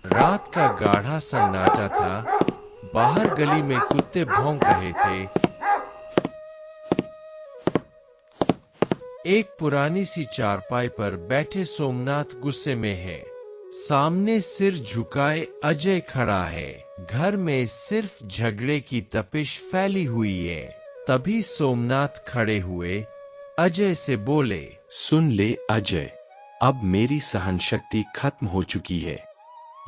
रात का गाढ़ा सन्नाटा था। बाहर गली में कुत्ते भौंक रहे थे। एक पुरानी सी चारपाई पर बैठे सोमनाथ गुस्से में है। सामने सिर झुकाए अजय खड़ा है। घर में सिर्फ झगड़े की तपिश फैली हुई है। तभी सोमनाथ खड़े हुए अजय से बोले, सुन ले अजय, अब मेरी सहन शक्ति खत्म हो चुकी है।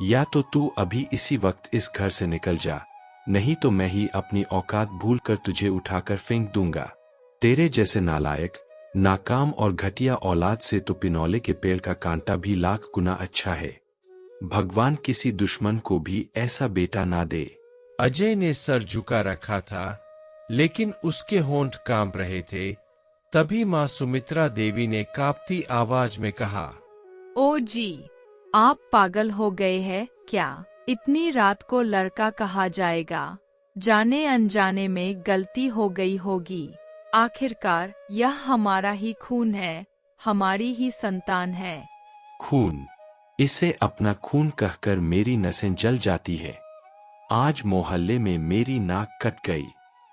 या तो तू अभी इसी वक्त इस घर से निकल जा, नहीं तो मैं ही अपनी औकात भूलकर तुझे उठाकर फेंक दूंगा। तेरे जैसे नालायक, नाकाम और घटिया औलाद से तो पिनौले के पेड़ का कांटा भी लाख गुना अच्छा है। भगवान किसी दुश्मन को भी ऐसा बेटा ना दे। अजय ने सर झुका रखा था, लेकिन उसके होंठ कांप रहे थे। तभी मां सुमित्रा देवी ने कांपती आवाज में कहा, ओ जी, आप पागल हो गए हैं क्या? इतनी रात को लड़का कहा जाएगा? जाने अनजाने में गलती हो गई होगी। आखिरकार यह हमारा ही खून है, हमारी ही संतान है। खून? इसे अपना खून कहकर मेरी नसें जल जाती है। आज मोहल्ले में मेरी नाक कट गई,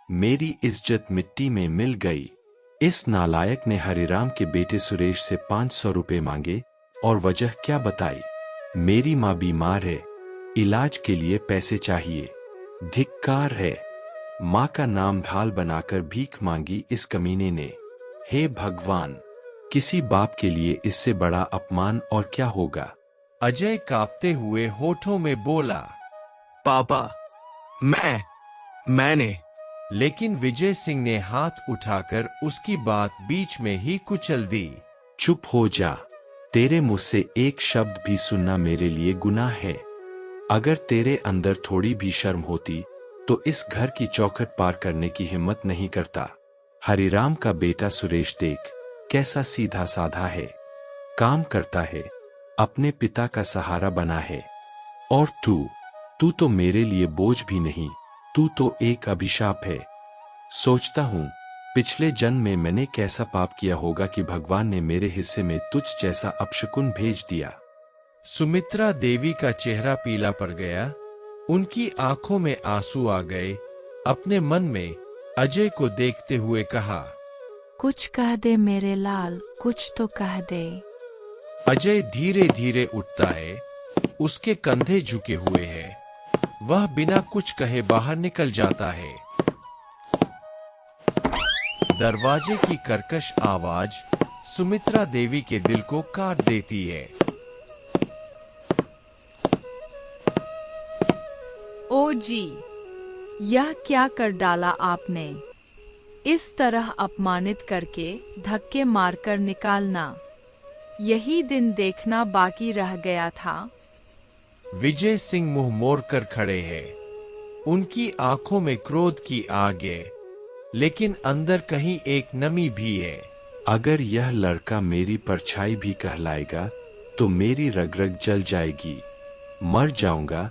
मेरी इज्जत मिट्टी में मिल गई। इस नालायक ने हरिराम के बेटे सुरेश से 500 रुपए मांगे और वजह क्या बताई? मेरी माँ बीमार है, इलाज के लिए पैसे चाहिए। धिक्कार है, माँ का नाम ढाल बनाकर भीख मांगी इस कमीने ने। हे भगवान, किसी बाप के लिए इससे बड़ा अपमान और क्या होगा? अजय कांपते हुए होठों में बोला, पापा, मैंने। लेकिन विजय सिंह ने हाथ उठाकर उसकी बात बीच में ही कुचल दी। चुप हो जा, तेरे मुंह से एक शब्द भी सुनना मेरे लिए गुनाह है। अगर तेरे अंदर थोड़ी भी शर्म होती तो इस घर की चौखट पार करने की हिम्मत नहीं करता। हरिराम का बेटा सुरेश देख, कैसा सीधा साधा है, काम करता है, अपने पिता का सहारा बना है। और तू तो मेरे लिए बोझ भी नहीं, तू तो एक अभिशाप है। सोचता हूँ पिछले जन्म में मैंने कैसा पाप किया होगा कि भगवान ने मेरे हिस्से में तुझ जैसा अपशकुन भेज दिया। सुमित्रा देवी का चेहरा पीला पड़ गया, उनकी आंखों में आंसू आ गए। अपने मन में अजय को देखते हुए कहा, कुछ कह दे मेरे लाल, कुछ तो कह दे। अजय धीरे धीरे उठता है, उसके कंधे झुके हुए हैं। वह बिना कुछ कहे बाहर निकल जाता है। दरवाजे की कर्कश आवाज सुमित्रा देवी के दिल को काट देती है। ओ जी, यह क्या कर डाला आपने? इस तरह अपमानित करके धक्के मारकर निकालना, यही दिन देखना बाकी रह गया था। विजय सिंह मुंह मोड़कर खड़े हैं। उनकी आंखों में क्रोध की आग है, लेकिन अंदर कहीं एक नमी भी है। अगर यह लड़का मेरी परछाई भी कहलाएगा तो मेरी रग रग जल जाएगी। मर जाऊंगा,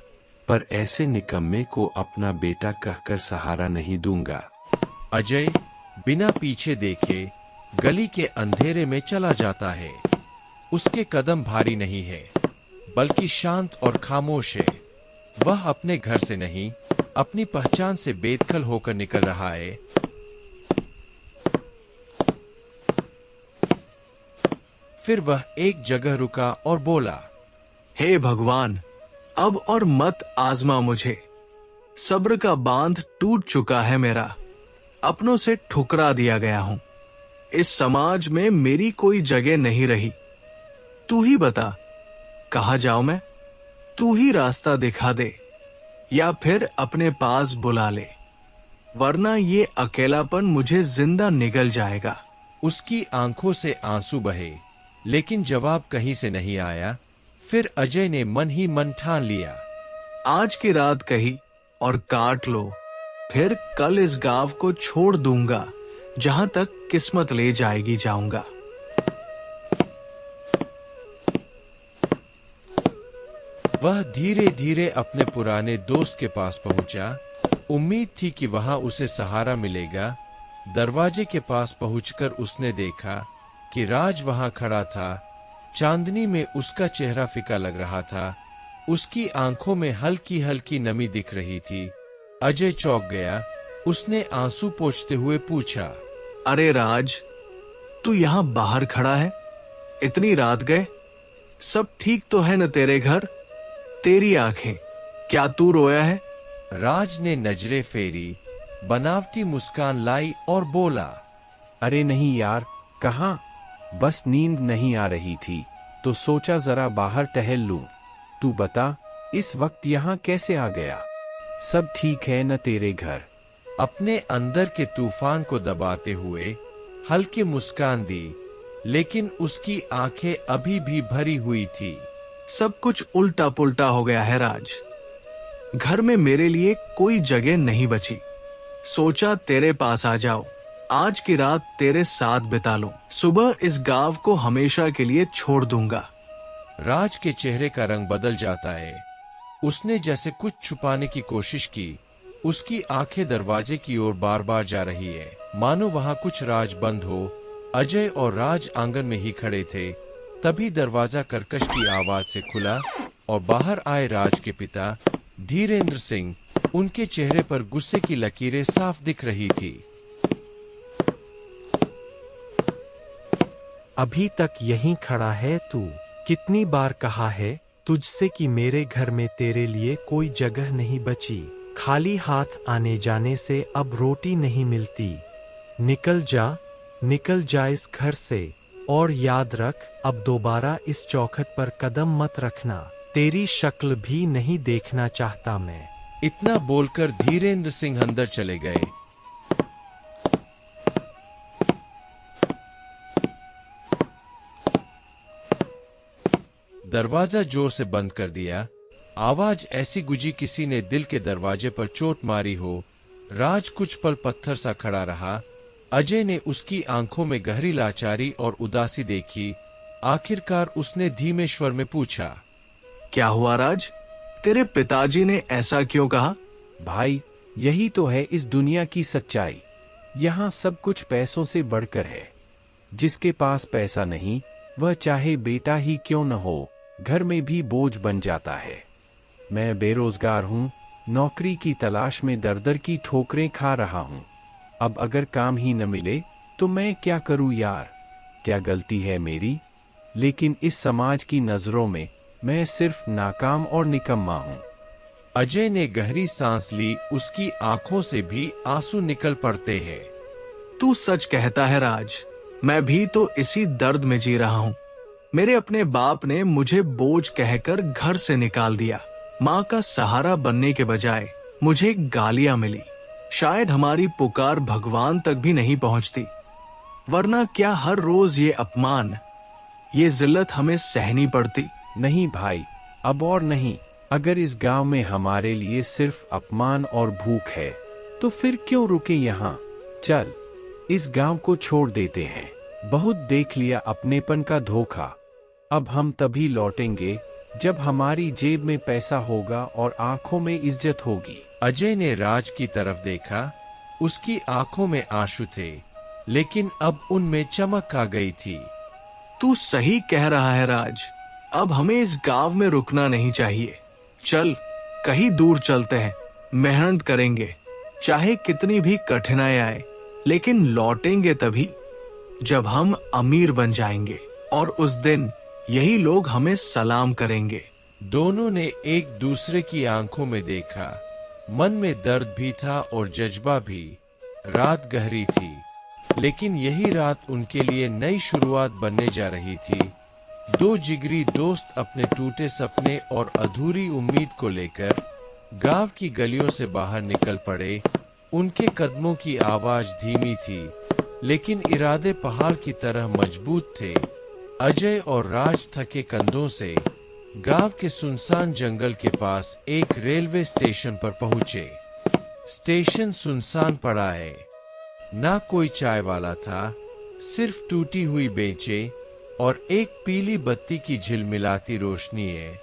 पर ऐसे निकम्मे को अपना बेटा कहकर सहारा नहीं दूंगा। अजय बिना पीछे देखे गली के अंधेरे में चला जाता है। उसके कदम भारी नहीं है, बल्कि शांत और खामोश है। वह अपने घर से नहीं, अपनी पहचान से बेदखल होकर निकल रहा है। फिर वह एक जगह रुका और बोला, हे भगवान, अब और मत आजमा मुझे। सब्र का बांध टूट चुका है मेरा, अपनों से ठुकरा दिया गया हूं। इस समाज में मेरी कोई जगह नहीं रही। तू ही बता, कहाँ जाऊं मैं? तू ही रास्ता दिखा दे, या फिर अपने पास बुला ले, वरना ये अकेलापन मुझे जिंदा निगल जाएगा। उसकी आंखों से आंसू बहे, लेकिन जवाब कहीं से नहीं आया। फिर अजय ने मन ही मन ठान लिया, आज की रात कही और काट लो, फिर कल इस गांव को छोड़ दूंगा। जहां तक किस्मत ले जाएगी जाऊंगा। वह धीरे धीरे अपने पुराने दोस्त के पास पहुंचा। उम्मीद थी कि वहां उसे सहारा मिलेगा। दरवाजे के पास पहुंचकर उसने देखा कि राज वहां खड़ा था। चांदनी में उसका चेहरा फीका लग रहा था। उसकी आंखों में हल्की हल्की नमी दिख रही थी। अजय चौंक गया। उसने आंसू पोंछते हुए पूछा, अरे राज, तू यहाँ बाहर खड़ा है? इतनी रात गए? सब ठीक तो है न तेरे घर? तेरी आंखें, क्या तू रोया है? राज ने नजरें फेरी, बनावटी मुस्कान लाई और बोला, अरे नहीं यार, कहाँ, बस नींद नहीं आ रही थी तो सोचा जरा बाहर टहल लूं। तू बता, इस वक्त यहाँ कैसे आ गया? सब ठीक है न तेरे घर? अपने अंदर के तूफान को दबाते हुए हल्की मुस्कान दी, लेकिन उसकी आंखें अभी भी भरी हुई थी। सब कुछ उल्टा पुल्टा हो गया है राज। घर में मेरे लिए कोई जगह नहीं बची। सोचा तेरे पास आ जाओ, आज की रात तेरे साथ बिता लूं। सुबह इस गांव को हमेशा के लिए छोड़ दूंगा। राज के चेहरे का रंग बदल जाता है। उसने जैसे कुछ छुपाने की कोशिश की। उसकी आंखें दरवाजे की ओर बार बार जा रही है, मानो वहां कुछ राज बंद हो। अजय और राज आंगन में ही खड़े थे। तभी दरवाजा कर्कश की आवाज से खुला और बाहर आए राज के पिता धीरेन्द्र सिंह। उनके चेहरे पर गुस्से की लकीरें साफ दिख रही थी। अभी तक यहीं खड़ा है तू? कितनी बार कहा है तुझसे कि मेरे घर में तेरे लिए कोई जगह नहीं बची। खाली हाथ आने जाने से अब रोटी नहीं मिलती। निकल जा इस घर से, और याद रख, अब दोबारा इस चौखट पर कदम मत रखना। तेरी शक्ल भी नहीं देखना चाहता मैं। इतना बोलकर धीरेन्द्र सिंह अंदर चले गए। दरवाजा जोर से बंद कर दिया। आवाज ऐसी गुजी किसी ने दिल के दरवाजे पर चोट मारी हो। राज कुछ पल पत्थर सा खड़ा रहा। अजय ने उसकी आंखों में गहरी लाचारी और उदासी देखी। आखिरकार उसने धीमे स्वर में पूछा, क्या हुआ राज? तेरे पिताजी ने ऐसा क्यों कहा? भाई, यही तो है इस दुनिया की सच्चाई। यहाँ सब कुछ पैसों से बढ़कर है। जिसके पास पैसा नहीं, वह चाहे बेटा ही क्यों न हो, घर में भी बोझ बन जाता है। मैं बेरोजगार हूँ, नौकरी की तलाश में दर दर की ठोकरें खा रहा हूँ। अब अगर काम ही न मिले तो मैं क्या करूँ यार? क्या गलती है मेरी? लेकिन इस समाज की नजरों में मैं सिर्फ नाकाम और निकम्मा हूँ। अजय ने गहरी सांस ली। उसकी आंखों से भी आंसू निकल पड़ते हैं। तू सच कहता है राज, मैं भी तो इसी दर्द में जी रहा हूँ। मेरे अपने बाप ने मुझे बोझ कहकर घर से निकाल दिया। माँ का सहारा बनने के बजाय मुझे गालियां मिली। शायद हमारी पुकार भगवान तक भी नहीं पहुंचती, वरना क्या हर रोज ये अपमान, ये जिल्लत हमें सहनी पड़ती? नहीं भाई, अब और नहीं। अगर इस गांव में हमारे लिए सिर्फ अपमान और भूख है तो फिर क्यों रुके यहाँ? चल, इस गांव को छोड़ देते हैं। बहुत देख लिया अपनेपन का धोखा। अब हम तभी लौटेंगे जब हमारी जेब में पैसा होगा और आंखों में इज्जत होगी। अजय ने राज की तरफ देखा। उसकी आंखों में आंसू थे, लेकिन अब उनमें चमक आ गई थी। तू सही कह रहा है राज, अब हमें इस गांव में रुकना नहीं चाहिए। चल, कहीं दूर चलते हैं, मेहनत करेंगे, चाहे कितनी भी कठिनाई आए, लेकिन लौटेंगे तभी जब हम अमीर बन जाएंगे, और उस दिन यही लोग हमें सलाम करेंगे। दोनों ने एक दूसरे की आंखों में देखा। मन में दर्द भी था और जज्बा भी। रात गहरी थी, लेकिन यही रात उनके लिए नई शुरुआत बनने जा रही थी। दो जिगरी दोस्त अपने टूटे सपने और अधूरी उम्मीद को लेकर गांव की गलियों से बाहर निकल पड़े। उनके कदमों की आवाज धीमी थी, लेकिन इरादे पहाड़ की तरह मजबूत थे। अजय और राज थके कंधों से गांव के सुनसान जंगल के पास एक रेलवे स्टेशन पर पहुंचे। स्टेशन सुनसान पड़ा है। ना कोई चाय वाला था, सिर्फ टूटी हुई बेंचें और एक पीली बत्ती की झिलमिलाती रोशनी है।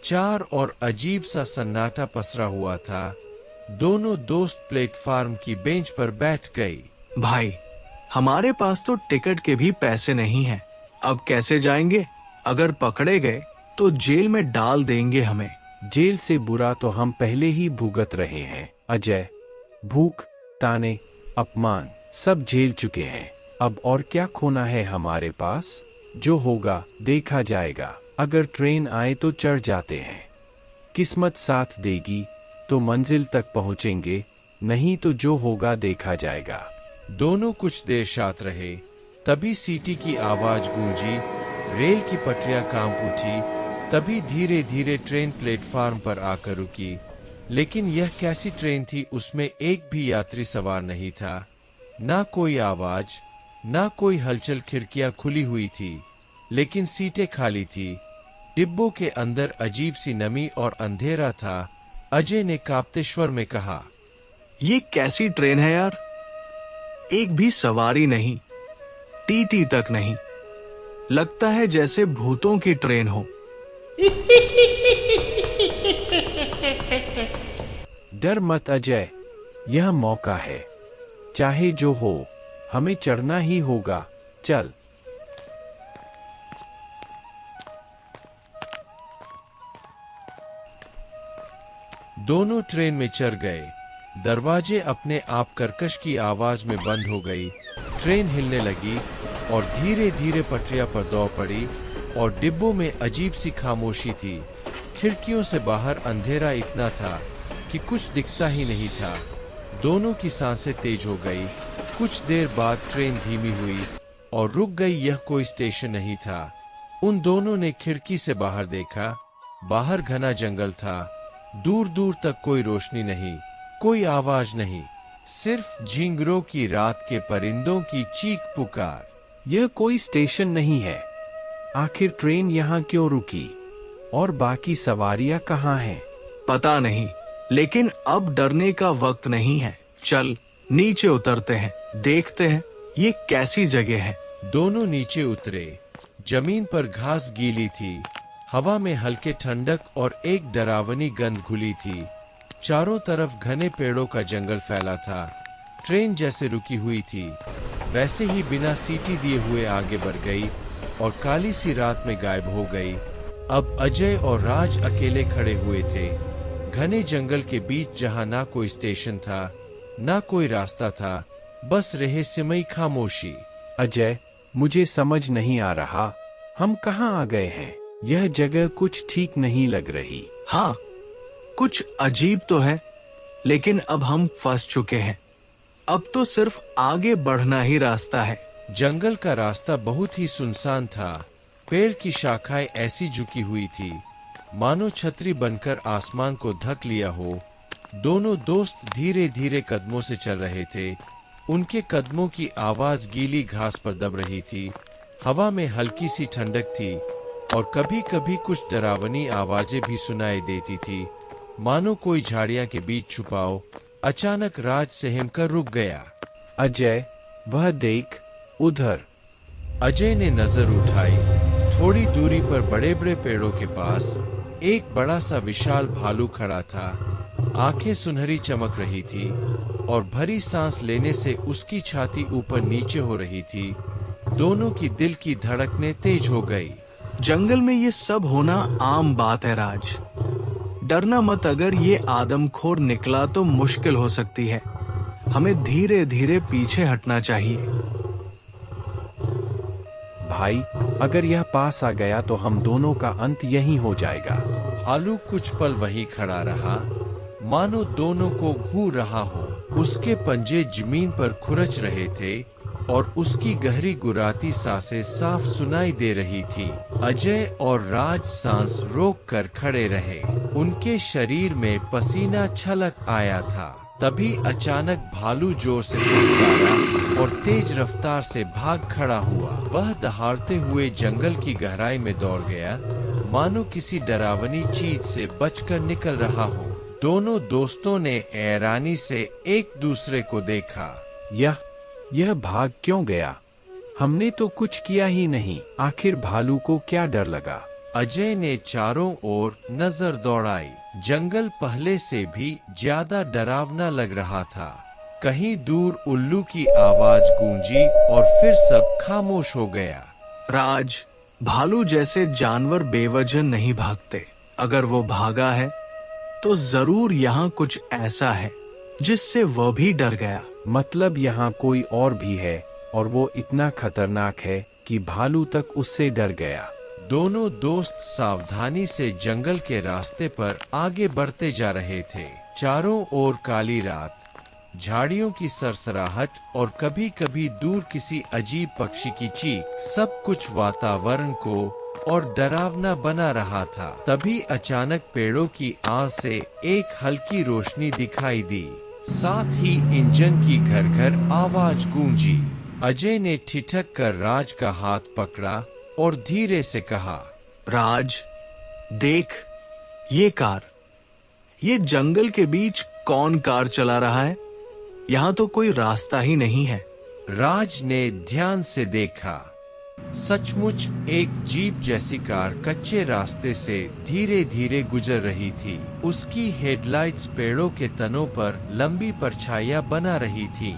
चार और अजीब सा सन्नाटा पसरा हुआ था। दोनों दोस्त प्लेटफार्म की बेंच पर बैठ गई। भाई, हमारे पास तो टिकट के भी पैसे नहीं हैं। अब कैसे जाएंगे? अगर पकड़े गए तो जेल में डाल देंगे हमें। जेल से बुरा तो हम पहले ही भुगत रहे हैं अजय। भूख, ताने, अपमान सब झेल चुके हैं। अब और क्या खोना है हमारे पास? जो होगा देखा जाएगा। अगर ट्रेन आए तो चढ़ जाते हैं। किस्मत साथ देगी तो मंजिल तक पहुंचेंगे, नहीं तो जो होगा देखा जाएगा। दोनों कुछ देर शांत रहे। तभी सीटी की आवाज गूंजी, रेल की पटरियां कांप उठी। तभी धीरे धीरे ट्रेन प्लेटफार्म पर आकर रुकी। लेकिन यह कैसी ट्रेन थी? उसमें एक भी यात्री सवार नहीं था। ना कोई आवाज, ना कोई हलचल। खिड़कियां खुली हुई थी लेकिन सीटें खाली थी। डिब्बों के अंदर अजीब सी नमी और अंधेरा था। अजय ने कांपते स्वर में कहा, ये कैसी ट्रेन है यार? एक भी सवारी नहीं, टीटी तक नहीं। लगता है जैसे भूतों की ट्रेन हो। डर मत अजय, यह मौका है। चाहे जो हो हमें चढ़ना ही होगा। चल। दोनों ट्रेन में चढ़ गए। दरवाजे अपने आप कर्कश की आवाज में बंद हो गई। ट्रेन हिलने लगी और धीरे धीरे पटरियां पर दौड़ पड़ी और डिब्बों में अजीब सी खामोशी थी। खिड़कियों से बाहर अंधेरा इतना था कि कुछ दिखता ही नहीं था। दोनों की सांसें तेज हो गई। कुछ देर बाद ट्रेन धीमी हुई और रुक गई। यह कोई स्टेशन नहीं था। उन दोनों ने खिड़की से बाहर देखा। बाहर घना जंगल था। दूर दूर तक कोई रोशनी नहीं, कोई आवाज नहीं, सिर्फ झिंगरों की रात के परिंदों की चीख पुकार। यह कोई स्टेशन नहीं है। आखिर ट्रेन यहाँ क्यों रुकी? और बाकी सवारियां कहाँ हैं? पता नहीं, लेकिन अब डरने का वक्त नहीं है। चल नीचे उतरते हैं, देखते हैं ये कैसी जगह है। दोनों नीचे उतरे। जमीन पर घास गीली थी। हवा में हल्के ठंडक और एक डरावनी गंध घुली थी। चारों तरफ घने पेड़ों का जंगल फैला था। ट्रेन जैसे रुकी हुई थी वैसे ही बिना सीटी दिए हुए आगे बढ़ गई और काली सी रात में गायब हो गई। अब अजय और राज अकेले खड़े हुए थे घने जंगल के बीच, जहां ना कोई स्टेशन था ना कोई रास्ता था, बस रहस्यमयी खामोशी। अजय, मुझे समझ नहीं आ रहा, हम कहाँ आ गए हैं? यह जगह कुछ ठीक नहीं लग रही। हाँ, कुछ अजीब तो है, लेकिन अब हम फंस चुके हैं। अब तो सिर्फ आगे बढ़ना ही रास्ता है। जंगल का रास्ता बहुत ही सुनसान था। पेड़ की शाखाएं ऐसी झुकी हुई थी मानो छतरी बनकर आसमान को ढक लिया हो। दोनों दोस्त धीरे धीरे कदमों से चल रहे थे। उनके कदमों की आवाज गीली घास पर दब रही थी। हवा में हल्की सी ठंडक थी और कभी कभी कुछ डरावनी आवाजें भी सुनाई देती थी, मानो कोई झाड़ियां के बीच छुपाओ। अचानक राज सहम कर रुक गया। अजय, वह देख, उधर। अजय ने नजर उठाई। थोड़ी दूरी पर बड़े बड़े पेड़ों के पास एक बड़ा सा विशाल भालू खड़ा था। आंखें सुनहरी चमक रही थी और भरी सांस लेने से उसकी छाती ऊपर नीचे हो रही थी। दोनों की दिल की धड़कनें तेज हो गई। जंगल में ये सब होना आम बात है राज। डरना मत, अगर ये आदमखोर निकला तो मुश्किल हो सकती है। हमें धीरे धीरे पीछे हटना चाहिए। भाई, अगर यह पास आ गया तो हम दोनों का अंत यहीं हो जाएगा। भालू कुछ पल वहीं खड़ा रहा, मानो दोनों को घूर रहा हो। उसके पंजे जमीन पर खुरच रहे थे और उसकी गहरी गुराती सांसें साफ सुनाई दे रही थी। अजय और राज सांस रोक कर खड़े रहे। उनके शरीर में पसीना छलक आया था। तभी अचानक भालू जोर से फुफकारा और तेज रफ्तार से भाग खड़ा हुआ। वह दहाड़ते हुए जंगल की गहराई में दौड़ गया, मानो किसी डरावनी चीज से बचकर निकल रहा हो। दोनों दोस्तों ने हैरानी से एक दूसरे को देखा। यह भाग क्यों गया? हमने तो कुछ किया ही नहीं। आखिर भालू को क्या डर लगा? अजय ने चारों ओर नजर दौड़ाई। जंगल पहले से भी ज्यादा डरावना लग रहा था। कहीं दूर उल्लू की आवाज गूंजी और फिर सब खामोश हो गया। राज, भालू जैसे जानवर बेवजह नहीं भागते। अगर वो भागा है तो जरूर यहाँ कुछ ऐसा है जिससे वह भी डर गया। मतलब यहाँ कोई और भी है और वो इतना खतरनाक है कि भालू तक उससे डर गया। दोनों दोस्त सावधानी से जंगल के रास्ते पर आगे बढ़ते जा रहे थे। चारों ओर काली रात, झाड़ियों की सरसराहट और कभी कभी दूर किसी अजीब पक्षी की चीख, सब कुछ वातावरण को और डरावना बना रहा था। तभी अचानक पेड़ों की आड़ से एक हल्की रोशनी दिखाई दी, साथ ही इंजन की घर घर आवाज गूंजी। अजय ने ठिठक कर राज का हाथ पकड़ा और धीरे से कहा, राज, देख ये कार। ये जंगल के बीच कौन कार चला रहा है? यहाँ तो कोई रास्ता ही नहीं है। राज ने ध्यान से देखा। सचमुच एक जीप जैसी कार कच्चे रास्ते से धीरे धीरे गुजर रही थी। उसकी हेडलाइट्स पेड़ों के तनों पर लंबी परछाइयां बना रही थी।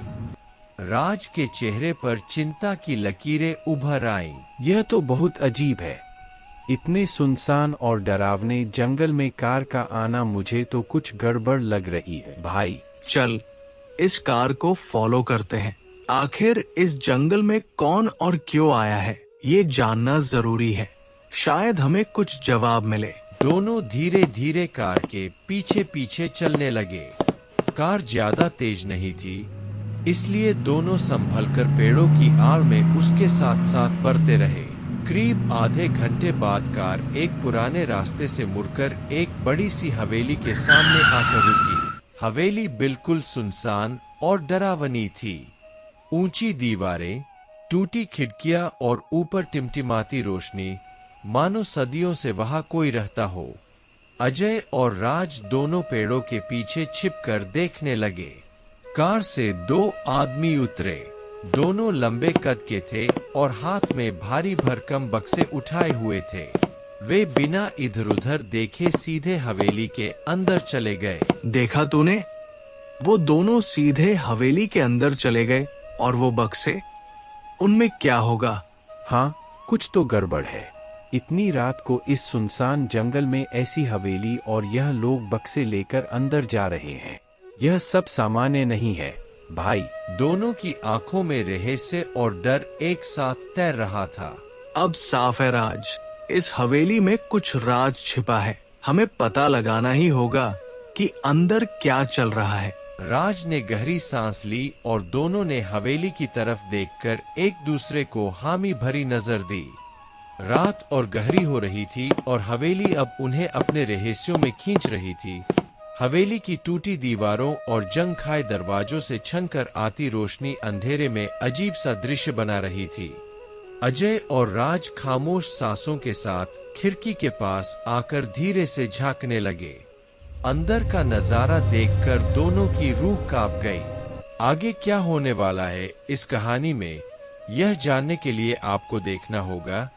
राज के चेहरे पर चिंता की लकीरें उभर आईं। यह तो बहुत अजीब है। इतने सुनसान और डरावने जंगल में कार का आना, मुझे तो कुछ गड़बड़ लग रही है। भाई चल इस कार को फॉलो करते हैं। आखिर इस जंगल में कौन और क्यों आया है, ये जानना जरूरी है। शायद हमें कुछ जवाब मिले। दोनों धीरे धीरे कार के पीछे पीछे चलने लगे। कार ज्यादा तेज नहीं थी, इसलिए दोनों संभलकर पेड़ों की आड़ में उसके साथ साथ बढ़ते रहे। करीब आधे घंटे बाद कार एक पुराने रास्ते से मुड़कर एक बड़ी सी हवेली के सामने आकर रुकी। हवेली बिल्कुल सुनसान और डरावनी थी। ऊंची दीवारें, टूटी खिड़कियां और ऊपर टिमटिमाती रोशनी, मानो सदियों से वहां कोई रहता हो। अजय और राज दोनों पेड़ों के पीछे छिपकर देखने लगे। कार से दो आदमी उतरे। दोनों लंबे कद के थे और हाथ में भारी भरकम बक्से उठाए हुए थे। वे बिना इधर उधर देखे सीधे हवेली के अंदर चले गए। देखा तूने? वो दोनों सीधे हवेली के अंदर चले गए। और वो बक्से, उनमें क्या होगा? हाँ, कुछ तो गड़बड़ है। इतनी रात को इस सुनसान जंगल में ऐसी हवेली और यह लोग बक्से लेकर अंदर जा रहे हैं। यह सब सामान्य नहीं है भाई। दोनों की आंखों में रहस्य और डर एक साथ तैर रहा था। अब साफ है राज, इस हवेली में कुछ राज छिपा है। हमें पता लगाना ही होगा कि अंदर क्या चल रहा है। राज ने गहरी सांस ली और दोनों ने हवेली की तरफ देखकर एक दूसरे को हामी भरी नजर दी। रात और गहरी हो रही थी और हवेली अब उन्हें अपने रहस्यों में खींच रही थी। हवेली की टूटी दीवारों और जंग खाए दरवाजों से छनकर आती रोशनी अंधेरे में अजीब सा दृश्य बना रही थी। अजय और राज खामोश सांसों के साथ खिड़की के पास आकर धीरे से झांकने लगे। अंदर का नजारा देखकर दोनों की रूह कांप गई। आगे क्या होने वाला है इस कहानी में, यह जानने के लिए आपको देखना होगा।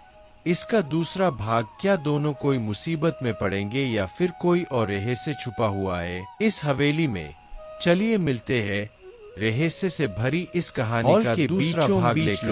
इसका दूसरा भाग, क्या दोनों कोई मुसीबत में पड़ेंगे या फिर कोई और रहस्य छुपा हुआ है इस हवेली में। चलिए मिलते हैं रहस्य से भरी इस कहानी का दूसरा भाग लेकर।